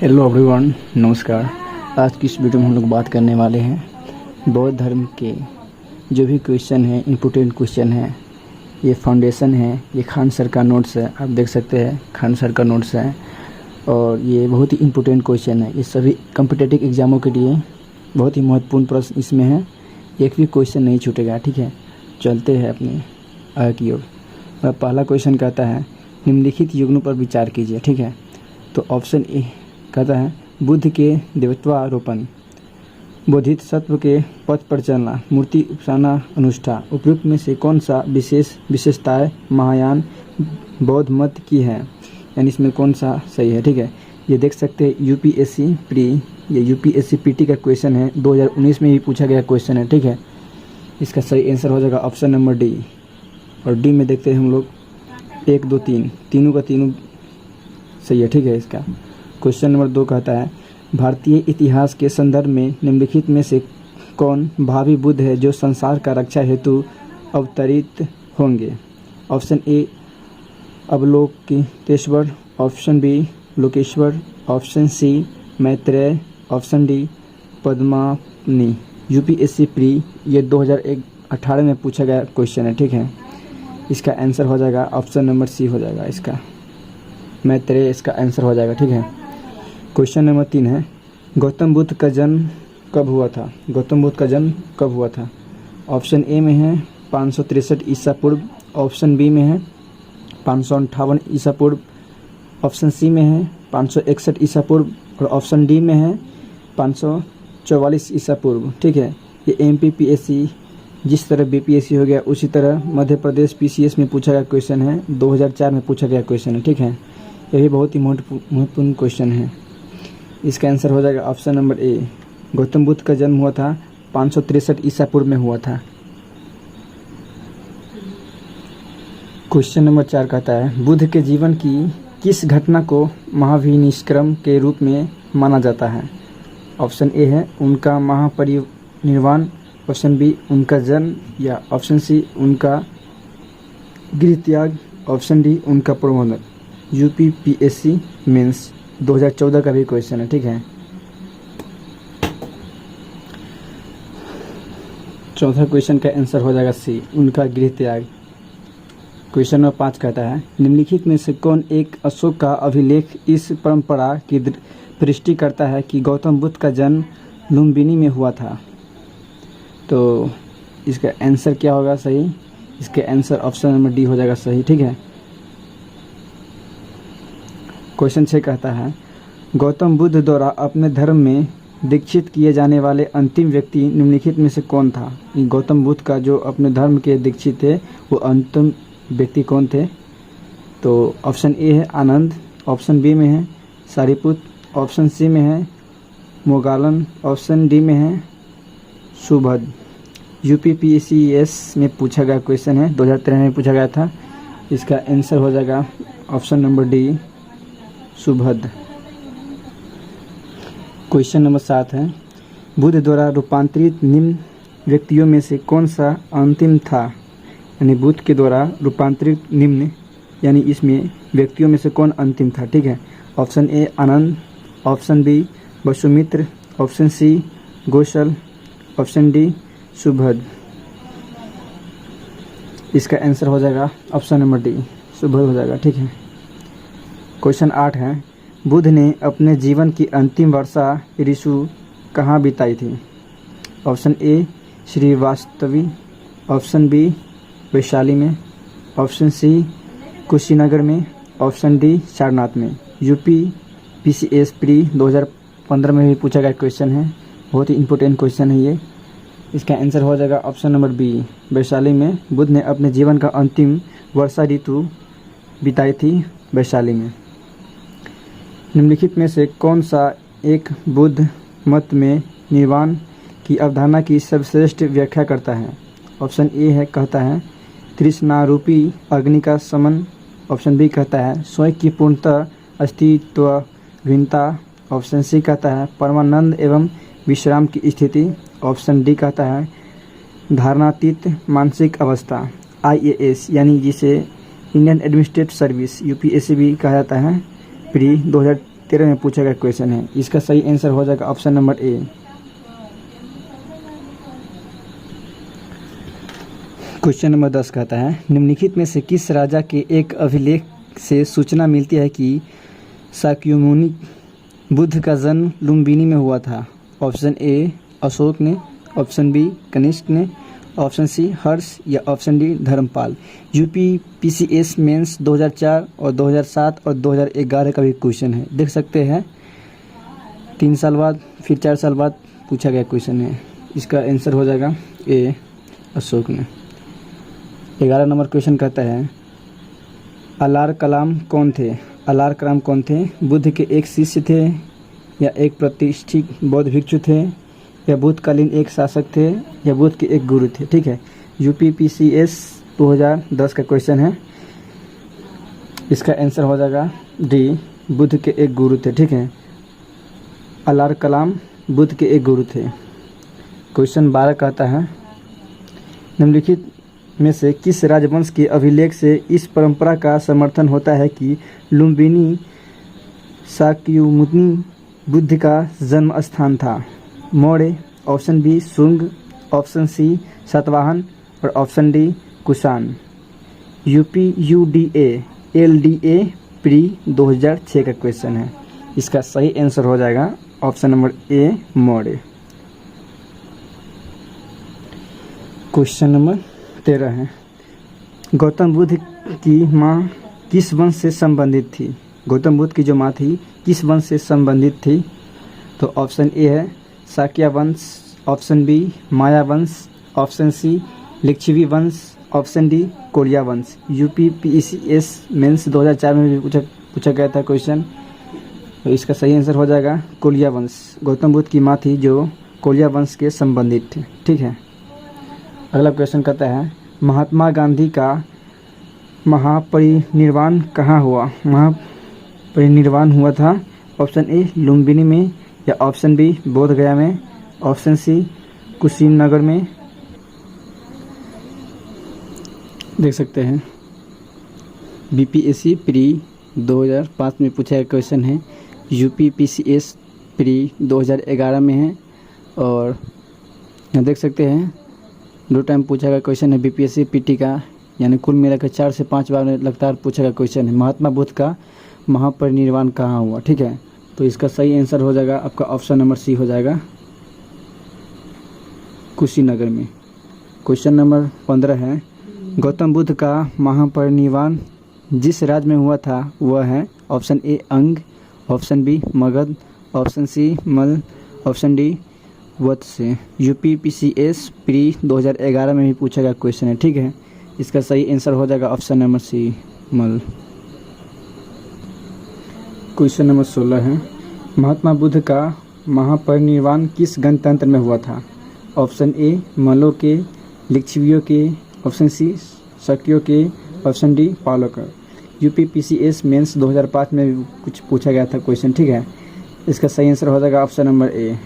Hello everyone, नमस्कार। आज की इस वीडियो में हम लोग बात करने वाले हैं बौद्ध धर्म के जो भी क्वेश्चन हैं, इम्पोर्टेंट क्वेश्चन हैं। ये फाउंडेशन है, ये खान सर का नोट्स है, आप देख सकते हैं खान सर का नोट्स है और ये बहुत ही इम्पोर्टेंट क्वेश्चन है। ये सभी कॉम्पिटिटिव एग्ज़ामों के लिए बहुत ही महत्वपूर्ण प्रश्न इसमें है, एक भी क्वेश्चन नहीं छूटेगा। ठीक है, चलते हैं अपनी आगे की ओर। पहला क्वेश्चन कहता है निम्नलिखित युग्मों पर विचार कीजिए। ठीक है, तो ऑप्शन ए कहता है बुद्ध के देवत्वारोपण, बोधिसत्व के पथ पर चलना, मूर्ति उपासना अनुष्ठान। उपयुक्त में से कौन सा विशेषताएं महायान बौद्ध मत की है, यानी इसमें कौन सा सही है। ठीक है, ये देख सकते हैं यूपीएससी प्री, ये यूपीएससी पीटी का क्वेश्चन है, 2019 में भी पूछा गया क्वेश्चन है। ठीक है, इसका सही आंसर हो जाएगा ऑप्शन नंबर डी। और डी में देखते हैं हम लोग 1, 2, 3 तीनों का तीनों सही है। ठीक है, इसका क्वेश्चन नंबर 2 कहता है भारतीय इतिहास के संदर्भ में निम्नलिखित में से कौन भावी बुद्ध है जो संसार का रक्षा हेतु अवतरित होंगे। Option A Avalokiteshvara, option B Lokeshvara, option C Maitreya, option D Padmavani. UPSC pre, ये 2018 में पूछा गया क्वेश्चन है। ठीक है, इसका आंसर हो जाएगा ऑप्शन नंबर सी हो जाएगा, इसका मैत्रेय इसका आंसर हो जाएगा। ठीक है, क्वेश्चन नंबर 3 है गौतम बुद्ध का जन्म कब हुआ था। गौतम बुद्ध का जन्म कब हुआ था। ऑप्शन ए में है 563 ईसा पूर्व, ऑप्शन बी में है 558 ईसा पूर्व, ऑप्शन सी में है 561 ईसा पूर्व और ऑप्शन डी में है 544 ईसा पूर्व। ठीक है, ये एमपीपीएससी जिस तरह बीपीएससी हो गया उसी तरह मध्य प्रदेश पीसीएस में पूछा गया क्वेश्चन है, 2004 में पूछा गया क्वेश्चन है। ठीक है, ये भी बहुत ही महत्वपूर्ण क्वेश्चन है। इसका आंसर हो जाएगा ऑप्शन नंबर ए। गौतम बुद्ध का जन्म हुआ था 563 ईसा पूर्व में हुआ था। क्वेश्चन नंबर 4 कहता है बुद्ध के जीवन की किस घटना को महाविनिष्क्रम के रूप में माना जाता है। ऑप्शन ए है उनका महापरिनिर्वाण, ऑप्शन बी उनका जन्म, या ऑप्शन सी उनका गृह त्याग, ऑप्शन डी उनका प्रबंधन। यूपीपीएससी मेंस 2014 का भी क्वेश्चन है। ठीक है, चौथा क्वेश्चन का आंसर हो जाएगा सी उनका गृह त्याग। क्वेश्चन नंबर 5 कहता है निम्नलिखित में से कौन एक अशोक का अभिलेख इस परंपरा की पुष्टि करता है कि गौतम बुद्ध का जन्म लुम्बिनी में हुआ था। तो इसका आंसर क्या होगा सही, इसके आंसर ऑप्शन नंबर डी हो जाएगा सही। ठीक है, क्वेश्चन 6 कहता है गौतम बुद्ध द्वारा अपने धर्म में दीक्षित किए जाने वाले अंतिम व्यक्ति निम्नलिखित में से कौन था। गौतम बुद्ध का जो अपने धर्म के दीक्षित थे वो अंतिम व्यक्ति कौन थे। तो ऑप्शन ए है आनंद, ऑप्शन बी में है सारिपुत, ऑप्शन सी में है मोगालन, ऑप्शन डी में है सुभद। यूपीपीसीएस में पूछा गया क्वेश्चन है, 2013 में पूछा गया था। इसका आंसर हो जाएगा option number D Subhad. Question number 7 है बुद्ध द्वारा रूपांतरित निम्न व्यक्तियों में से कौन सा अंतिम था। यानी बुद्ध के द्वारा रूपांतरित निम्न, यानी इसमें व्यक्तियों में से कौन अंतिम था। ठीक है, option A Anand, option B Vasumitra, option C Gosal, option D Subhad. इसका आंसर हो जाएगा ऑप्शन नंबर डी सुभद हो जाएगा। ठीक है, क्वेश्चन 8 है बुद्ध ने अपने जीवन की अंतिम वर्षा ऋतु कहाँ बिताई थी। Option A Shrivastavi, option B Vaishali में, ऑप्शन सी कुशीनगर में, ऑप्शन डी सारनाथ में। यूपीपीसीएस प्री 2015 में भी पूछा गया क्वेश्चन है, बहुत ही इंपॉर्टेंट क्वेश्चन है ये। इसका आंसर हो जाएगा ऑप्शन नंबर बी वैशाली में। बुद्ध ने अपने जीवन का अंतिम वर्षा ऋतु बिताई थी वैशाली में। निम्नलिखित में से कौन सा एक बुद्ध मत में निर्वाण की अवधारणा की सर्वश्रेष्ठ व्याख्या करता है। ऑप्शन ए है कहता है तृष्णारूपी अग्नि का शमन, ऑप्शन बी कहता है स्वयं की पूर्णतः अस्तित्वहीनता, ऑप्शन सी कहता है परमानंद एवं विश्राम की स्थिति, ऑप्शन डी कहता है धारणातीत मानसिक अवस्था। IAS यानी जिसे इंडियन एडमिनिस्ट्रेटिव सर्विस यूपीएससी भी कहा जाता है, प्री 2013 में पूछा गया क्वेश्चन है। इसका सही आंसर हो जाएगा ऑप्शन नंबर ए। क्वेश्चन नंबर 10 कहता है निम्नलिखित में से किस राजा के एक अभिलेख से सूचना मिलती है कि शाक्यमुनि बुद्ध का जन्म लुम्बिनी में हुआ था। ऑप्शन ए अशोक ने, ऑप्शन बी कनिष्क ने, ऑप्शन सी हर्ष या option D Dharmapal. UPPCS mains 2004 और 2007 और 2011 का भी क्वेश्चन है, देख सकते हैं। 3 साल बाद फिर 4 साल बाद पूछा गया क्वेश्चन है। इसका आंसर हो जाएगा ए अशोक ने। 11 नंबर क्वेश्चन कहता है अलार कलाम कौन थे। अलार कलाम कौन थे? बुद्ध के एक शिष्य थे या एक प्रतिष्ठित बौद्ध भिक्षु थे या बुद्धकालीन एक शासक थे या बुद्ध के एक गुरु थे। ठीक है, यूपीपीसीएस 2010 का क्वेश्चन है। इसका आंसर हो जाएगा डी बुद्ध के एक गुरु थे। ठीक है, अलार कलाम बुद्ध के एक गुरु थे। क्वेश्चन 12 कहता है निम्नलिखित में से किस राजवंश के अभिलेख से इस परंपरा का समर्थन होता है कि लुम्बिनी शाक्यमुनि बुद्ध का जन्म स्थान था। Maurya, option B Shunga, option C Satavahana और option D Kushan. UPUDA LDA pre 2006 का क्वेश्चन है। इसका सही आंसर हो जाएगा option number A Maurya. Question number 13 है गौतम बुद्ध की माँ किस वंश से संबंधित थी। गौतम बुद्ध की जो माँ थी किस वंश से संबंधित थी? तो ऑप्शन ए है शाक्य वंश, ऑप्शन बी माया वंश, ऑप्शन सी लिच्छवी वंश, ऑप्शन डी कोरिया वंश। यूपीपीसीएस मेंस 2004 में भी पूछा गया था क्वेश्चन, तो इसका सही आंसर हो जाएगा कोरिया वंश। गौतम बुद्ध की माँ थी जो कोरिया वंश के संबंधित थे। ठीक है, अगला क्वेश्चन कहता है महात्मा गांधी का महापरिनिर्वाण कहाँ हुआ। महापरिनिर्वाण हुआ था ऑप्शन ए लुम्बिनी में या ऑप्शन बी बोध गया में, ऑप्शन सी कुशीनगर में। देख सकते हैं बीपीएससी प्री 2005 में पूछा गया क्वेश्चन है, यूपीपीसीएस प्री 2011 में है और यहाँ देख सकते हैं 2 टाइम पूछा गया क्वेश्चन है बीपीएससी पीटी का, यानी कुल मिलाकर 4 से 5 बार लगातार पूछा गया क्वेश्चन है महात्मा बुद्ध का महापरिनिर्वाण कहाँ हुआ। ठीक है, तो इसका सही आंसर हो जाएगा आपका ऑप्शन नंबर सी हो जाएगा कुशीनगर में। क्वेश्चन नंबर 15 है गौतम बुद्ध का महापरिनिर्वाण जिस राज्य में हुआ था वह है। Option A Anga, option B Magadha, option C Malla, option D वत्स से। यूपीपीसीएस प्री 2011 में भी पूछा गया क्वेश्चन है। ठीक है, इसका सही आंसर हो जाएगा ऑप्शन नंबर सी मल। क्वेश्चन नंबर 16 है महात्मा बुद्ध का महापरिनिर्वाण किस गणतंत्र में हुआ था। ऑप्शन ए मलों के, लिच्छवियों के, ऑप्शन सी शक्यों के, ऑप्शन डी पालोकर। यूपीपीसीएस मेंस 2005 में भी कुछ पूछा गया था क्वेश्चन। ठीक है, इसका सही आंसर हो जाएगा ऑप्शन नंबर ए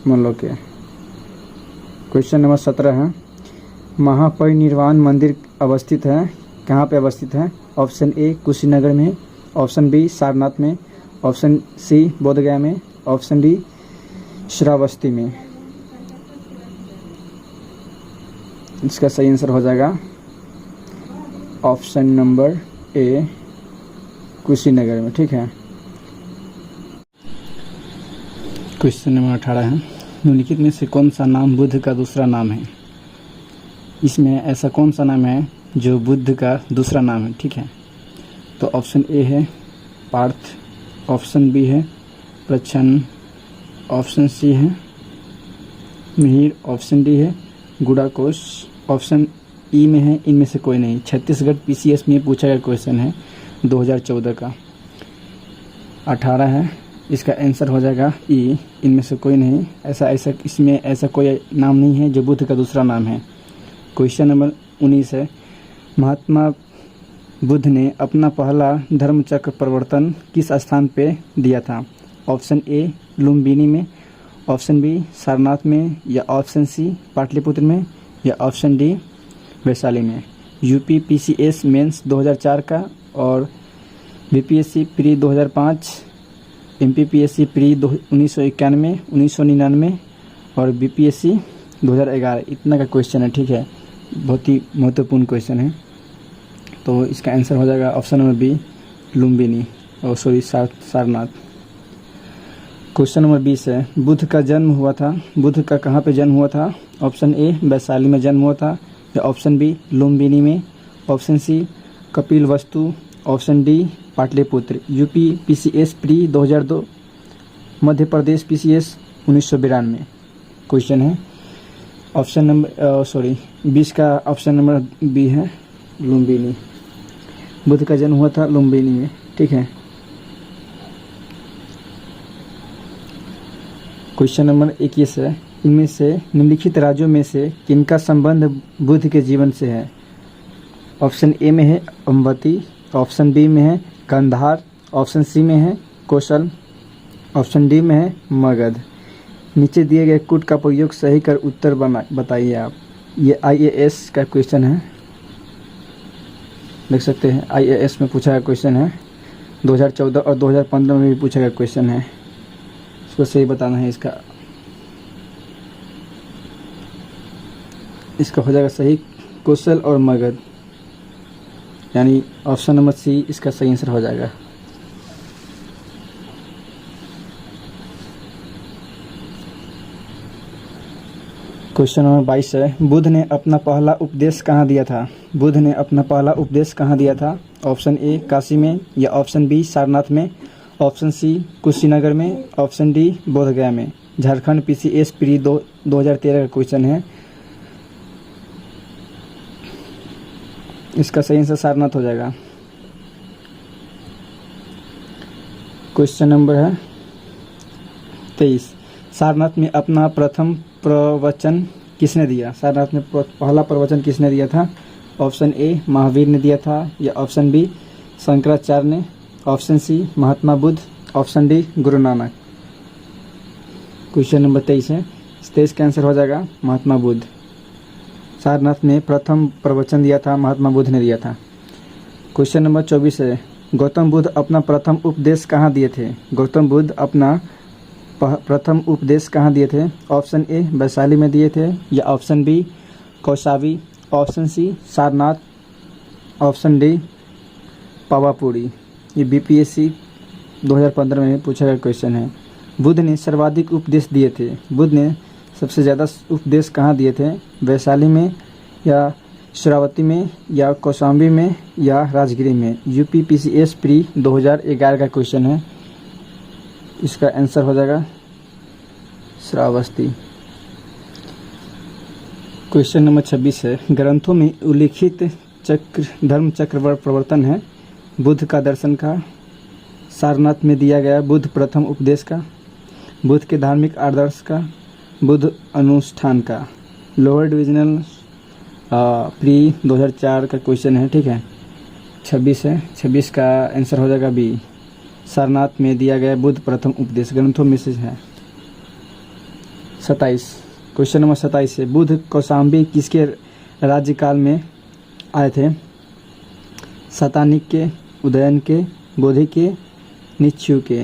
मल्लों के। क्वेश्चन नंबर 17 है महापरिनिर्वाण मंदिर अवस्थित है कहाँ पे अवस्थित है। ऑप्शन ए कुशीनगर में, ऑप्शन बी सारनाथ में, ऑप्शन सी बोधगया में, ऑप्शन डी श्रावस्ती में। इसका सही आंसर हो जाएगा ऑप्शन नंबर ए कुशीनगर में। ठीक है, क्वेश्चन नंबर 18 है निम्नलिखित में से कौन सा नाम बुद्ध का दूसरा नाम है। इसमें ऐसा कौन सा नाम है जो बुद्ध का दूसरा नाम है। ठीक है, तो ऑप्शन ए है पार्थ, ऑप्शन बी है प्रच्छन्न, ऑप्शन सी है मिहिर, ऑप्शन डी है गुड़ाकोश, ऑप्शन ई में है इनमें से कोई नहीं। छत्तीसगढ़ पीसीएस में पूछा गया क्वेश्चन है 2014 का। 18 है, इसका आंसर हो जाएगा ई इनमें से कोई नहीं। इसमें ऐसा कोई नाम नहीं है जो बुद्ध का दूसरा नाम है। क्वेश्चन नंबर 19 है महात्मा बुद्ध ने अपना पहला धर्मचक्र प्रवर्तन किस स्थान पे दिया था। ऑप्शन ए लुम्बिनी में, ऑप्शन बी सारनाथ में या ऑप्शन सी पाटलिपुत्र में या ऑप्शन डी वैशाली में। यूपीपीसीएस मेंस 2004 का और बीपीएससी प्री 2005 MPPSC प्री 1991, 1999 और BPSC 2011, इतना का क्वेश्चन है। ठीक है, बहुत ही महत्वपूर्ण क्वेश्चन है। तो इसका आंसर हो जाएगा ऑप्शन नंबर बी, लुम्बिनी, और सॉरी सारनाथ। क्वेश्चन नंबर 20 है, बुद्ध का जन्म हुआ था, बुद्ध का कहाँ पे जन्म हुआ था? ऑप्शन ए वैशाली में जन्म हुआ था, या ऑप्शन बी लुम्बिनी में, option C Kapilavastu, option D Pataliputra. UP PCS pre 2002, Madhya Pradesh PCS 1992 question है। ऑप्शन नंबर 20 का ऑप्शन नंबर बी है, लुम्बिनी। बुद्ध का जन्म हुआ था लुम्बिनी में। ठीक है, क्वेश्चन नंबर 21 है, इनमें से निम्नलिखित राज्यों में से किनका संबंध बुद्ध के जीवन से है? ऑप्शन ए में है अमवती, ऑप्शन बी में है कंधार, ऑप्शन सी में है कौशल, ऑप्शन डी में है मगध। नीचे दिए गए कूट का प्रयोग सही कर उत्तर बताइए आप। ये IAS का क्वेश्चन है, देख सकते हैं। IAS में पूछा गया क्वेश्चन है, 2014 और 2015 में भी पूछा गया क्वेश्चन है। इसको सही बताना है। इसका हो जाएगा सही कौशल और मगध, यानी ऑप्शन नंबर सी इसका सही आंसर हो जाएगा। क्वेश्चन नंबर 22 है, बुद्ध ने अपना पहला उपदेश कहाँ दिया था? बुद्ध ने अपना पहला उपदेश कहाँ दिया था? ऑप्शन ए काशी में, या ऑप्शन बी सारनाथ में, ऑप्शन सी कुशीनगर में, ऑप्शन डी बोधगया में। झारखंड PCS प्री 2013 का क्वेश्चन है। इसका सही आंसर सारनाथ हो जाएगा। क्वेश्चन नंबर है 23, सारनाथ में अपना प्रथम प्रवचन किसने दिया? सारनाथ में पहला प्रवचन किसने दिया था? ऑप्शन ए महावीर ने दिया था, या ऑप्शन बी शंकराचार्य ने, option C Mahatma Buddha, option D Guru Nanak. Question number 23 है, 23 का आंसर हो जाएगा महात्मा बुद्ध। सारनाथ में प्रथम प्रवचन दिया था महात्मा बुद्ध ने दिया था। क्वेश्चन नंबर 24 है, गौतम बुद्ध अपना प्रथम उपदेश कहाँ दिए थे? गौतम बुद्ध अपना प्रथम उपदेश कहाँ दिए थे? ऑप्शन ए वैशाली में दिए थे, या option B Kaushambi, option C Sarnath, option D Pavapuri. ये BPSC 2015 में पूछा गया क्वेश्चन है। बुद्ध ने सर्वाधिक उपदेश दिए थे, बुद्ध ने सबसे ज़्यादा उपदेश कहाँ दिए थे? वैशाली में, या श्रावती में, या कौशाम्बी में, या राजगिरी में। यूपी PCS प्री 2011 का क्वेश्चन है। इसका आंसर हो जाएगा श्रावस्ती। क्वेश्चन नंबर 26 है, ग्रंथों में उल्लिखित धर्म चक्र प्रवर्तन है बुद्ध का दर्शन का, सारनाथ में दिया गया बुद्ध प्रथम उपदेश का, बुद्ध के धार्मिक आदर्श का, बुद्ध अनुष्ठान का। लोअर डिविजनल प्री 2004 का क्वेश्चन है। ठीक है, 26 है, 26 का आंसर हो जाएगा बी, सारनाथ में दिया गया बुद्ध प्रथम उपदेश ग्रंथों में से है। 27, क्वेश्चन नंबर 27 है, बुद्ध कौशाम्बी किसके राज्यकाल में आए थे? सातानिक के, उदयन के, बोधि के, निच्छु के।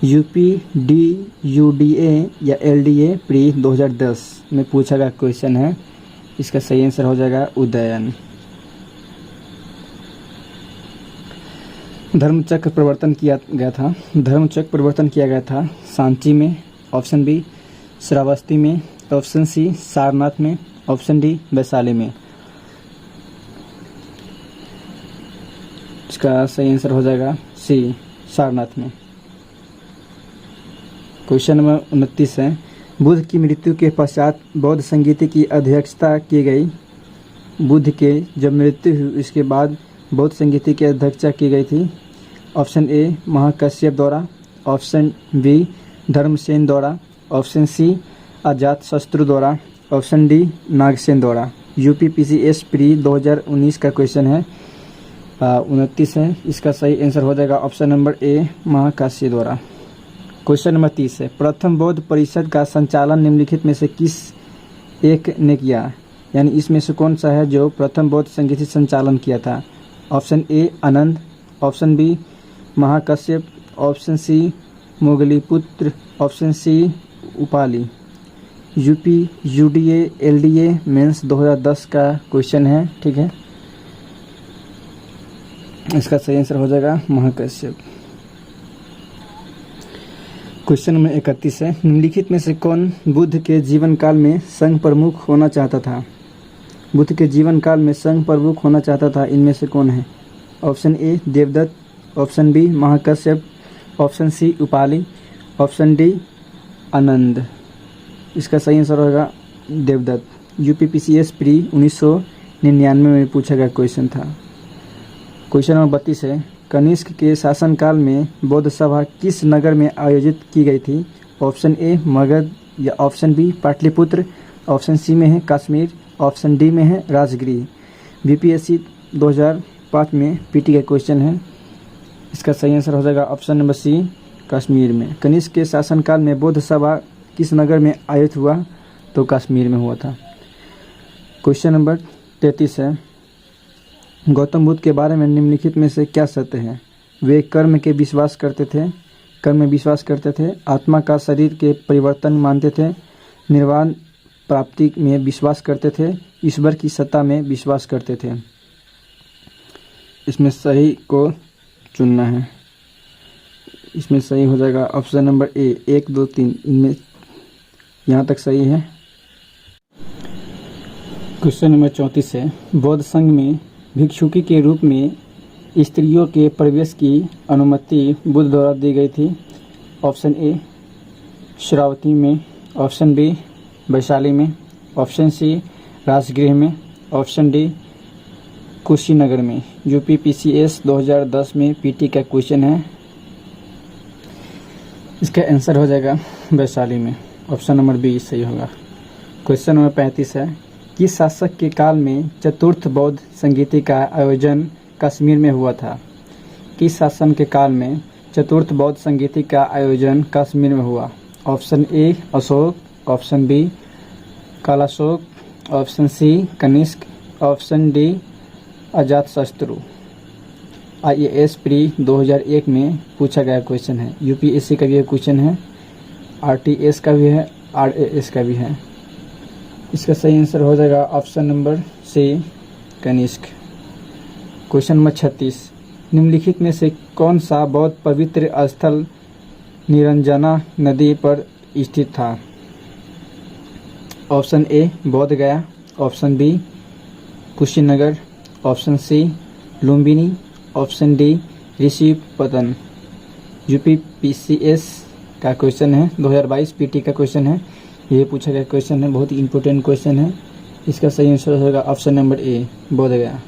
यूपी DUDA या LDA प्री 2010 में पूछा गया क्वेश्चन है। इसका सही आंसर हो जाएगा उदयन। धर्मचक्र परिवर्तन किया गया था, धर्मचक्र परिवर्तन किया गया था सांची में, ऑप्शन बी श्रावस्ती में, ऑप्शन सी सारनाथ में, ऑप्शन डी वैशाली में। इसका सही आंसर हो जाएगा सी सारनाथ में। क्वेश्चन नंबर 29 है, बुद्ध की मृत्यु के पश्चात बौद्ध संगीति की अध्यक्षता की गई। बुद्ध के जब मृत्यु हुई इसके बाद बौद्ध संगीति की अध्यक्षता की गई थी। ऑप्शन ए महाकश्यप द्वारा, ऑप्शन बी धर्मसेन द्वारा, ऑप्शन सी अजात शत्रु द्वारा, ऑप्शन डी नागसेन द्वारा। यूपी PCS प्री 2019 का क्वेश्चन है। 29 है, इसका सही आंसर हो जाएगा ऑप्शन नंबर ए महाकाश्यप द्वारा। क्वेश्चन नंबर 30 है, प्रथम बौद्ध परिषद का संचालन निम्नलिखित में से किस एक ने किया? यानी इसमें से कौन सा है जो प्रथम बौद्ध संगीत संचालन किया था? Option A Anand, option B Mahakashyap, option C Moggaliputta, option C Upali. UP UDA LDA mains 2010 का क्वेश्चन है, ठीक है। इसका सही आंसर हो जाएगा महाकश्यप। क्वेश्चन नंबर 31 है, निम्नलिखित में से कौन बुद्ध के जीवन काल में संघ प्रमुख होना चाहता था? बुद्ध के जीवन काल में संघ प्रमुख होना चाहता था, इनमें से कौन है? Option A Devdatta, option B Mahakashyap, option C Upali, option D Anand. इसका सही आंसर होगा देवदत्त। यूपीपीसीएस प्री 1999 में पूछा गया क्वेश्चन था। क्वेश्चन नंबर 32 है, कनिष्क के शासनकाल में बौद्ध सभा किस नगर में आयोजित की गई थी? ऑप्शन ए मगध, या option B Pataliputra, option C में है कश्मीर, ऑप्शन डी में है राजगृह। बीपीएससी 2005 में पीटी का क्वेश्चन है। इसका सही आंसर हो जाएगा ऑप्शन नंबर सी कश्मीर में। कनिष्क के शासनकाल में बौद्ध सभा किस नगर में आयोजित हुआ? तो कश्मीर में हुआ था। क्वेश्चन नंबर 33 है, गौतम बुद्ध के बारे में निम्नलिखित में से क्या सत्य है? वे कर्म के विश्वास करते थे, कर्म में विश्वास करते थे, आत्मा का शरीर के परिवर्तन मानते थे, निर्वाण प्राप्ति में विश्वास करते थे, ईश्वर की सत्ता में विश्वास करते थे। इसमें सही को चुनना है। इसमें सही हो जाएगा ऑप्शन नंबर ए 1 2 3, इनमें यहाँ तक सही है। क्वेश्चन नंबर 34 है, बौद्ध संघ में भिक्षुकी के रूप में स्त्रियों के प्रवेश की अनुमति बुद्ध द्वारा दी गई थी। ऑप्शन ए श्रावती में, ऑप्शन बी वैशाली में, ऑप्शन सी राजगृह में, ऑप्शन डी कुशीनगर में। यूपीपीसीएस 2010 में पीटी का क्वेश्चन है। इसका आंसर हो जाएगा वैशाली में। ऑप्शन नंबर बी सही होगा। क्वेश्चन नंबर 35 है, किस शासक के काल में चतुर्थ बौद्ध संगीति का आयोजन कश्मीर में हुआ था? किस शासन के काल में चतुर्थ बौद्ध संगीति का आयोजन कश्मीर में हुआ? Option A Ashoka, option B Kalashoka, option C Kanishka, option D Ajatashatru. IAS pre 2001 में पूछा गया क्वेश्चन है। यूपीएससी का भी क्वेश्चन है, आरटीएस का भी है, आरएएस का भी है। इसका सही आंसर हो जाएगा option number C Kanishka. Question number 36, निम्नलिखित में से कौन सा बौद्ध पवित्र स्थल निरंजना नदी पर स्थित था? Option A Bodh Gaya, option B Kushinagar, option C Lumbini, option D Rishipatana. UPPCS का क्वेश्चन है, 2022 पीटी का क्वेश्चन है। ये पूछा गया क्वेश्चन है, बहुत इंपॉर्टेंट क्वेश्चन है। इसका सही आंसर होगा ऑप्शन नंबर ए बोध गया।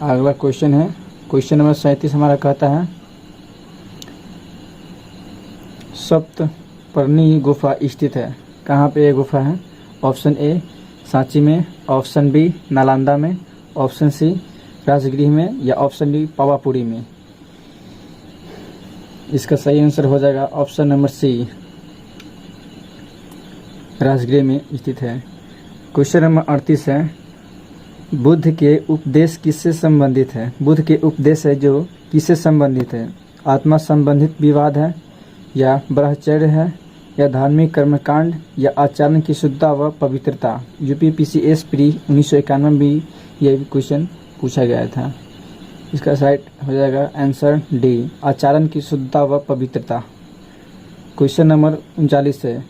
अगला क्वेश्चन है, क्वेश्चन नंबर 37 हमारा कहता है, सप्तपर्णी गुफा स्थित है। कहाँ पे ये गुफा है? ऑप्शन ए सांची में, ऑप्शन बी नालंदा में, ऑप्शन सी राजगृह में, या ऑप्शन डी पावापुरी में। इसका सही आंसर हो जाएगा ऑप्शन नंबर सी राजगृह में स्थित है। क्वेश्चन नंबर 38 है, बुद्ध के उपदेश किससे संबंधित है? बुद्ध के उपदेश है जो किससे संबंधित है? आत्मा संबंधित विवाद है, या ब्रह्मचर्य है, या धार्मिक कर्मकांड, या आचरण की शुद्धता व पवित्रता। यूपीपीसीएस प्री 1991 में भी यह क्वेश्चन पूछा गया था। इसका राइट हो जाएगा आंसर डी आचरण की शुद्धता व पवित्रता। क्वेश्चन नंबर 39 है,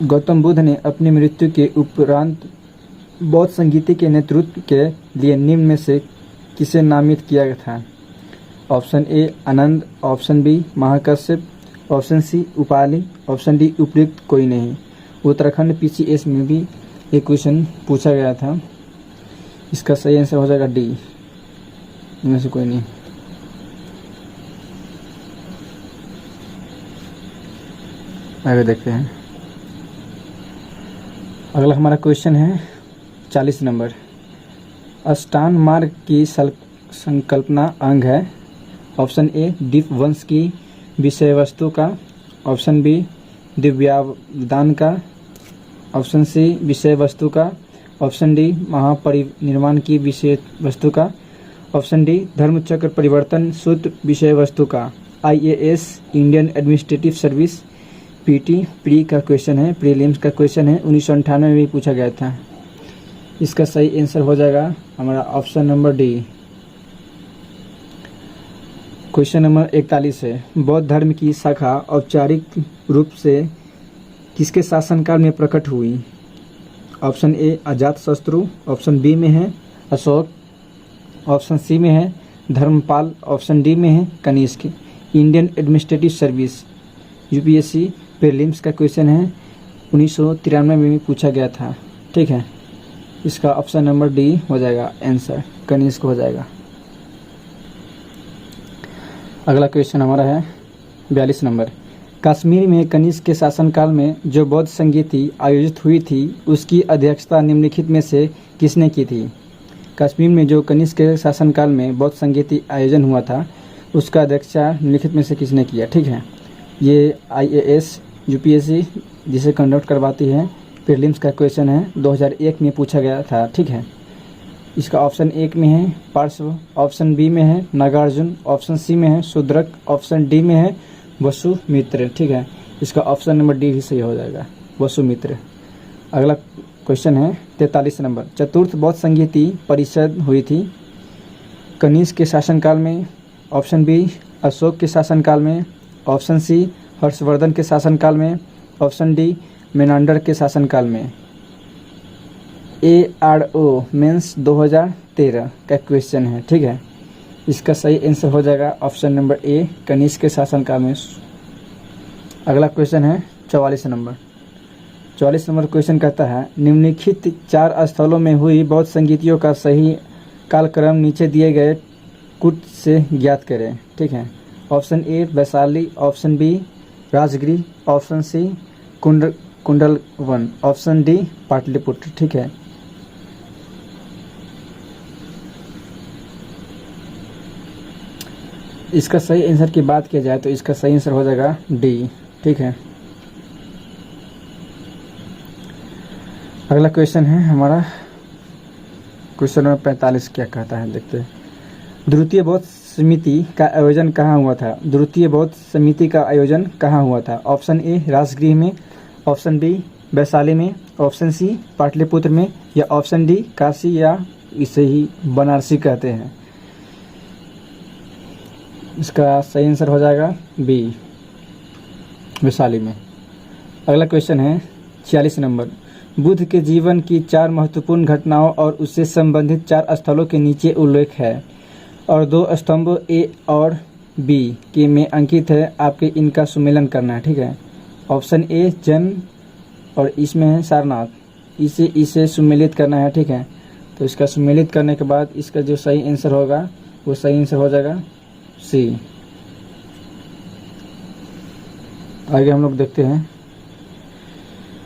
गौतम बुद्ध ने अपनी मृत्यु के उपरांत बौद्ध संगीति के नेतृत्व के लिए निम्न में से किसे नामित किया गया था? Option A Anand, option B Mahakashyap, option C Upali, option D उपयुक्त कोई नहीं। उत्तराखंड पीसीएस में भी एक क्वेश्चन पूछा गया था। इसका सही आंसर हो जाएगा डी, इनमें से कोई नहीं। आगे देखते हैं। अगला हमारा क्वेश्चन है 40 नंबर, अष्टांग मार्ग की संकल्पना अंग है। ऑप्शन ए दीप वंश की विषय वस्तु का, ऑप्शन बी दिव्यावदान का, ऑप्शन सी विषय वस्तु का, ऑप्शन डी महापरिनिर्वाण की विषय वस्तु का, ऑप्शन डी धर्मचक्र परिवर्तन सूत्र विषय वस्तु का, IAS Indian administrative service, PT pre का क्वेश्चन है, प्रीलिम्स का क्वेश्चन है, 1998 में भी पूछा गया था। इसका सही आंसर हो जाएगा हमारा option number D. Question number 41 है, बौद्ध धर्म की शाखा औपचारिक रूप से किसके शासनकाल में प्रकट हुई? Option A Ajatashatru, option B में है अशोक, ऑप्शन सी में है धर्मपाल, ऑप्शन डी में है Kanishka. Indian administrative service UPSC prelims का क्वेश्चन है, 1993 में भी पूछा गया था। ठीक है, इसका ऑप्शन नंबर डी हो जाएगा आंसर, कनिष्क हो जाएगा। अगला क्वेश्चन हमारा है 42 नंबर, कश्मीर में कनिष्क के शासनकाल में जो बौद्ध संगीति आयोजित हुई थी उसकी अध्यक्षता निम्नलिखित में से किसने की थी? कश्मीर में जो कनिष्क के शासनकाल में बौद्ध संगीति आयोजन हुआ था उसका अध्यक्षता निम्नलिखित में से किसने किया? ठीक है, ये IAS UPSC जिसे कंडक्ट करवाती है, प्रीलिम्स का क्वेश्चन है, 2001 में पूछा गया था। ठीक है, इसका ऑप्शन 1 में है पार्श्व, ऑप्शन बी में है नागार्जुन, ऑप्शन सी में है शूद्रक, ऑप्शन डी में है वसुमित्र। ठीक है, इसका ऑप्शन नंबर डी भी सही हो जाएगा, वसुमित्र। अगला क्वेश्चन है 43 नंबर, चतुर्थ बौद्ध संगीति परिषद हुई थी कनिष्क के शासनकाल में? ऑप्शन बी अशोक के शासनकाल में, ऑप्शन सी हर्षवर्धन के शासनकाल में, ऑप्शन डी मेनांडर के शासनकाल में। ARO मेंस 2013 का क्वेश्चन है। ठीक है, इसका सही आंसर हो जाएगा ऑप्शन नंबर ए, कनिष्क के शासनकाल में। अगला क्वेश्चन है 44 नंबर। 44 नंबर क्वेश्चन कहता है, निम्नलिखित 4 स्थलों में हुई बौद्ध संगीतियों का सही कालक्रम नीचे दिए गए कुट से ज्ञात करें। ठीक है, option A Vaishali, option B Rajgiri, option C Kundalvan, option D Pataliputra. ठीक है, इसका सही आंसर की बात की जाए तो इसका सही आंसर हो जाएगा डी। ठीक है, अगला क्वेश्चन है हमारा क्वेश्चन नंबर 45। क्या कहता है देखते हैं, द्वितीय बौद्ध समिति का आयोजन कहाँ हुआ था? द्वितीय बौद्ध समिति का आयोजन कहाँ हुआ था? ऑप्शन ए राजगृह में, ऑप्शन बी वैशाली में, ऑप्शन सी पाटलिपुत्र में, या ऑप्शन डी काशी, या इसे ही बनारसी कहते हैं। इसका सही आंसर हो जाएगा बी, वैशाली में। अगला क्वेश्चन है 46 नंबर, बुद्ध के जीवन की 4 महत्वपूर्ण घटनाओं और उससे संबंधित 4 स्थलों के नीचे उल्लेख है और 2 स्तंभ ए और बी के में अंकित है, आपके इनका सुमेलन करना है। ठीक है, ऑप्शन ए जन्म और इसमें है सारनाथ, इसे सुमेलित करना है। ठीक है, तो इसका सुमेलित करने के बाद इसका जो सही आंसर होगा वो सही आंसर हो जाएगा सी। आगे हम लोग देखते हैं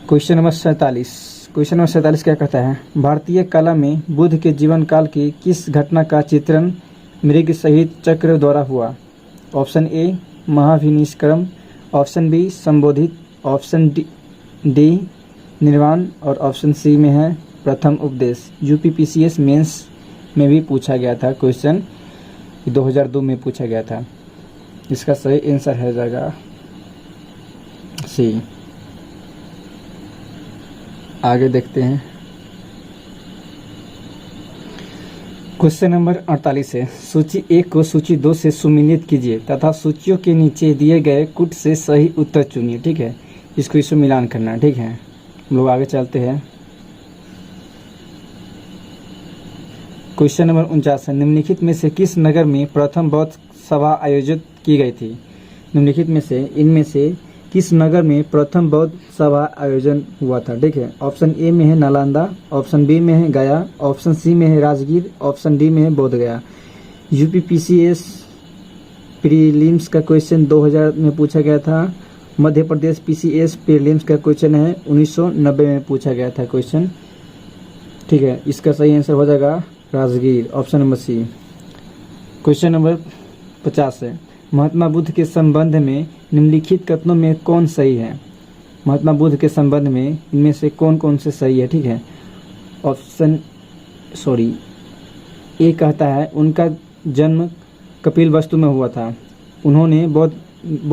क्वेश्चन नंबर 47। क्वेश्चन नंबर 47 क्या कहता है, भारतीय कला में बुद्ध के जीवन काल की किस घटना का चित्रण मृग सहित चक्र द्वारा हुआ? ऑप्शन ए महाभिनिष्क्रम, ऑप्शन बी संबोधित, ऑप्शन डी निर्वाण, और ऑप्शन सी में है प्रथम उपदेश। UPPCS मेंस में भी पूछा गया था क्वेश्चन, 2002 में पूछा गया था। इसका सही आंसर हो जाएगा सी। आगे देखते हैं क्वेश्चन नंबर 48 है, सूची 1 को सूची 2 से सुमेलित कीजिए तथा सूचियों के नीचे दिए गए कुट से सही उत्तर चुनिए। ठीक है, इसको इसमें मिलान करना है। ठीक है, हम लोग आगे चलते हैं। क्वेश्चन नंबर 49 है, निम्नलिखित में से किस नगर में प्रथम बौद्ध सभा आयोजित की गई थी? निम्नलिखित में से इनमें से किस नगर में प्रथम बौद्ध सभा आयोजन हुआ था? ठीक है, ऑप्शन ए में है नालंदा, ऑप्शन बी में है गया, ऑप्शन सी में है राजगीर, ऑप्शन डी में है बोध गया। UPPCS प्रीलिम्स का क्वेश्चन 2000 में पूछा गया था। मध्य प्रदेश PCS प्रीलिम्स का क्वेश्चन है 1990 में पूछा गया था क्वेश्चन। ठीक है, इसका सही आंसर हो जाएगा Rajgir, option number C. Question number 50 है, महात्मा बुद्ध के संबंध में निम्नलिखित कथनों में कौन सही है? महात्मा बुद्ध के संबंध में इनमें से कौन कौन से सही है? ठीक है, ए कहता है उनका जन्म कपिल वस्तु में हुआ था। उन्होंने बोध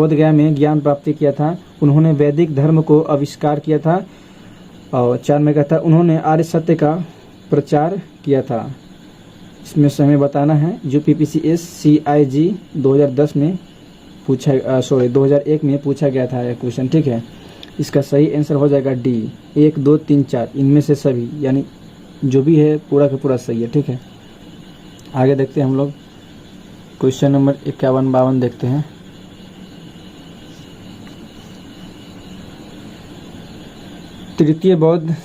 गया में ज्ञान प्राप्ति किया था। उन्होंने वैदिक धर्म को आविष्कार किया था। और 4 में कहता है उन्होंने आर्य सत्य का प्रचार किया था। इसमें से हमें बताना है जो PPCS CIG 2010 में 2001 में पूछा गया था यह क्वेश्चन, ठीक है। इसका सही आंसर हो जाएगा डी, 1 2 3 4 इनमें से सभी, यानी जो भी है पूरा का पूरा सही है, ठीक है। आगे देखते हैं हम लोग क्वेश्चन नंबर 51-52 देखते हैं। तृतीय बौद्ध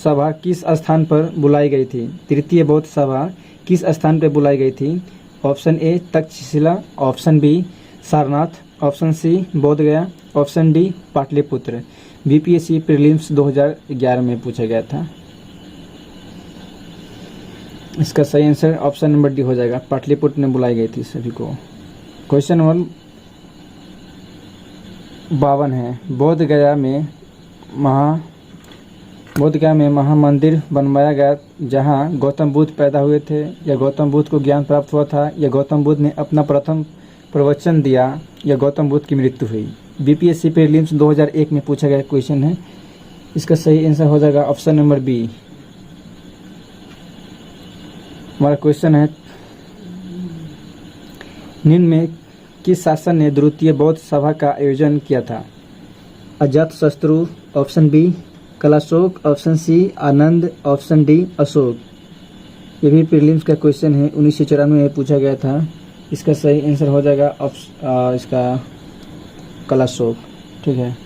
सभा किस स्थान पर बुलाई गई थी? तृतीय बौद्ध सभा किस स्थान पर बुलाई गई थी? Option A Takshashila, option B Sarnath, option C Bodh Gaya, option D Pataliputra. BPSC prelims 2011 में पूछा गया था। इसका सही आंसर ऑप्शन नंबर डी हो जाएगा, पाटलिपुत्र में बुलाई गई थी सभी को। क्वेश्चन नंबर 52 है, बोध गया में महामंदिर बनवाया गया जहां गौतम बुद्ध पैदा हुए थे, या गौतम बुद्ध को ज्ञान प्राप्त हुआ था, या गौतम बुद्ध ने अपना प्रथम प्रवचन दिया, या गौतम बुद्ध की मृत्यु हुई। BPSC प्रीलिम्स 2001 में पूछा गया क्वेश्चन है। इसका सही आंसर हो जाएगा ऑप्शन नंबर बी। हमारा क्वेश्चन है निम्न में किस शासक ने द्वितीय बौद्ध सभा का आयोजन किया था? Ajatashatru, option B Kalashoka, option C Anand, option D Ashoka. ये भी प्रीलिम्स का क्वेश्चन है, 1994 में पूछा गया था। इसका सही आंसर हो जाएगा इसका कलाशोक, ठीक है।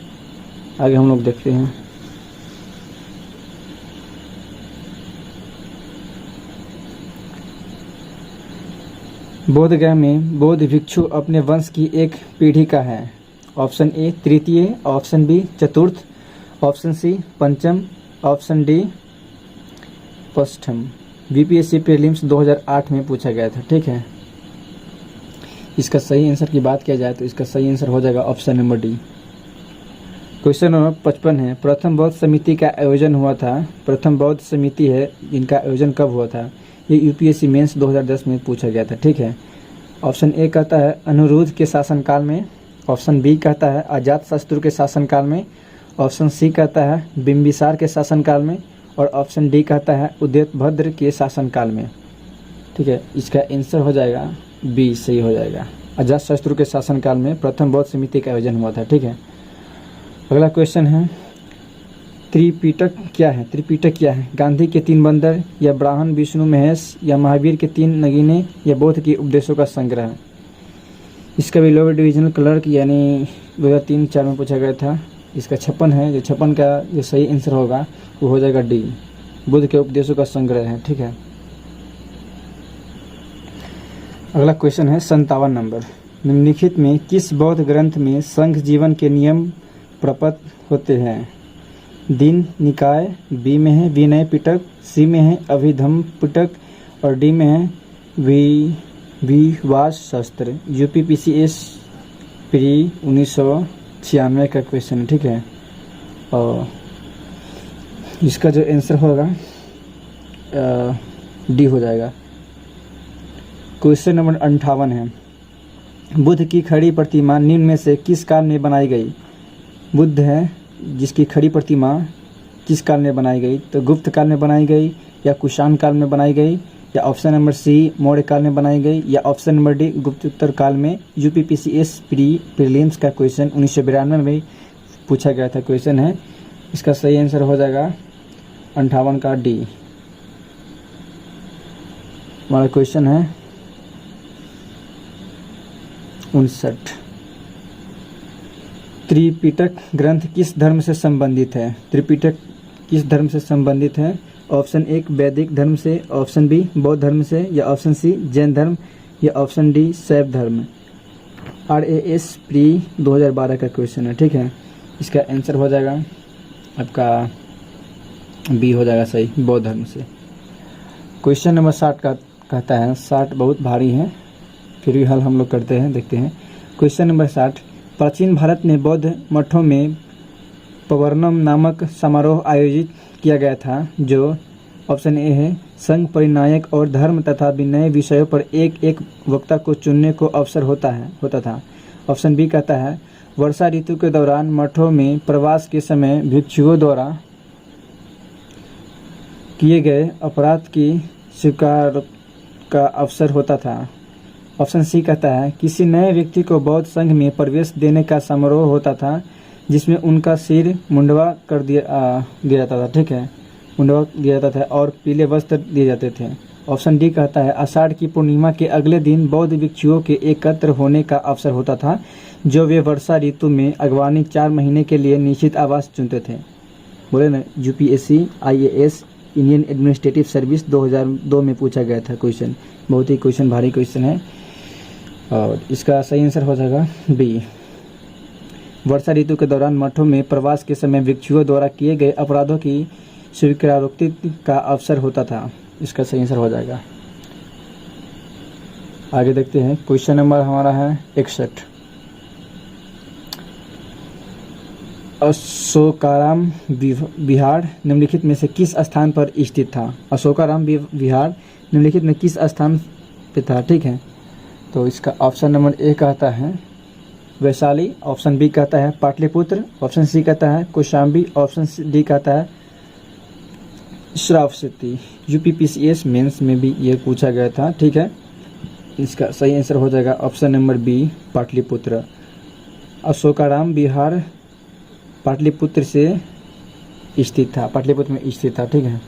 आगे हम लोग देखते हैं। बोध गया में बौद्ध भिक्षु अपने वंश की एक पीढ़ी का है। ऑप्शन ए तृतीय, ऑप्शन बी चतुर्थ, ऑप्शन सी पंचम, ऑप्शन डी पश्चिम। BPSC प्रीलिम्स 2008 में पूछा गया था, ठीक है। इसका सही आंसर की बात किया जाए तो इसका सही आंसर हो जाएगा option number D. Question number 55 है, प्रथम बौद्ध समिति का आयोजन हुआ था। प्रथम बौद्ध समिति है, इनका आयोजन कब हुआ था? ये UPSC मेंस 2010 में पूछा गया था, ठीक है। ऑप्शन ए कहता है अनिरुद्ध के शासनकाल में, ऑप्शन बी कहता है अजातशत्रु के शासनकाल में, ऑप्शन सी कहता है बिंबिसार के शासनकाल में, और ऑप्शन डी कहता है उदयभद्र के शासनकाल में, ठीक है। इसका आंसर हो जाएगा बी, सही हो जाएगा। अजातशत्रु के शासनकाल में प्रथम बौद्ध समिति का आयोजन हुआ था, ठीक है। अगला क्वेश्चन है त्रिपिटक क्या है? त्रिपिटक क्या है? गांधी के 3 बंदर, या ब्राह्मण विष्णु महेश, या महावीर के 3 नगीने, या बौद्ध के उपदेशों का संग्रह। इसका भी लोअर डिविजनल क्लर्क यानी 2003-4 में पूछा गया था। इसका 56 है, जो 56 का जो सही आंसर होगा वो हो जाएगा डी, बुद्ध के उपदेशों का संग्रह है, ठीक है। अगला क्वेश्चन है 57 नंबर, निम्नलिखित में किस बौद्ध ग्रंथ में संघ जीवन के नियम प्रपट होते हैं? दीन निकाय, बी में है विनय पिटक, सी में है अभिधम्म पिटक, और डी में है विवास शास्त्र। UPPCS प्री 1996 का क्वेश्चन है, ठीक है। और इसका जो आंसर होगा डी हो जाएगा। क्वेश्चन नंबर 58 है, बुद्ध की खड़ी प्रतिमा निम्न में से किस काल में बनाई गई? बुद्ध है जिसकी खड़ी प्रतिमा किस काल में बनाई गई? तो गुप्त काल में बनाई गई, या कुषाण काल में बनाई गई, या ऑप्शन नंबर सी मौर्य काल में बनाई गई, या ऑप्शन नंबर डी गुप्तोत्तर काल में। UPPCS प्रीलिम्स का क्वेश्चन 1992 में पूछा गया था क्वेश्चन है। इसका सही आंसर हो जाएगा 58 का डी। हमारा क्वेश्चन है 59, त्रिपिटक ग्रंथ किस धर्म से संबंधित है? त्रिपिटक किस धर्म से संबंधित है? ऑप्शन ए वैदिक धर्म से, ऑप्शन बी बौद्ध धर्म से, या ऑप्शन सी जैन धर्म, या ऑप्शन डी शैव धर्म। RAS प्री 2012 का क्वेश्चन है, ठीक है। इसका आंसर हो जाएगा आपका बी हो जाएगा सही, बौद्ध धर्म से। क्वेश्चन नंबर 60 का कहता है, 60 बहुत भारी है फिर भी हल हम लोग करते हैं, देखते हैं। क्वेश्चन नंबर 60, प्राचीन भारत में बौद्ध मठों में पवर्णम नामक समारोह आयोजित किया गया था जो ऑप्शन ए है संघ परिनायक और धर्म तथा विनय विषयों पर एक एक वक्ता को चुनने को अवसर होता था। ऑप्शन बी कहता है वर्षा ऋतु के दौरान मठों में प्रवास के समय भिक्षुओं द्वारा किए गए अपराध की स्वीकार का अवसर होता था। ऑप्शन सी कहता है किसी नए व्यक्ति को बौद्ध संघ में प्रवेश देने का समारोह होता था जिसमें उनका सिर मुंडवा कर दिया जाता था, ठीक है, मुंडवा दिया जाता था और पीले वस्त्र दिए जाते थे। ऑप्शन डी कहता है आषाढ़ की पूर्णिमा के अगले दिन बौद्ध भिक्षुओं के एकत्र होने का अवसर होता था जो वे वर्षा ऋतु में अगवानी 4 महीने के लिए निश्चित आवास चुनते थे। बोले ना UPSC IAS Indian administrative service 2002 में पूछा गया था क्वेश्चन, बहुत ही क्वेश्चन भारी क्वेश्चन है और इसका सही आंसर हो जाएगा बी। वर्षा ऋतु के दौरान मठों में प्रवास के समय भिक्षुओं द्वारा किए गए अपराधों की स्वीकारोक्ति का अवसर होता था, इसका सही आंसर हो जाएगा। आगे देखते हैं क्वेश्चन नंबर हमारा है 61। अशोकाराम विहार निम्नलिखित में से किस स्थान पर स्थित था? अशोकाराम विहार निम्नलिखित में किस स्थान पे था, ठीक है। तो इसका ऑप्शन नंबर ए कहता है वैशाली, ऑप्शन बी कहता है पाटलिपुत्र, ऑप्शन सी कहता है कौशाम्बी, ऑप्शन डी कहता है श्रावस्ती। यूपीपीसीएस मेंस में भी ये पूछा गया था, ठीक है। इसका सही आंसर हो जाएगा option number B Pataliputra. Ashokaram Vihar Pataliputra से स्थित था, पाटलिपुत्र में स्थित था, ठीक है।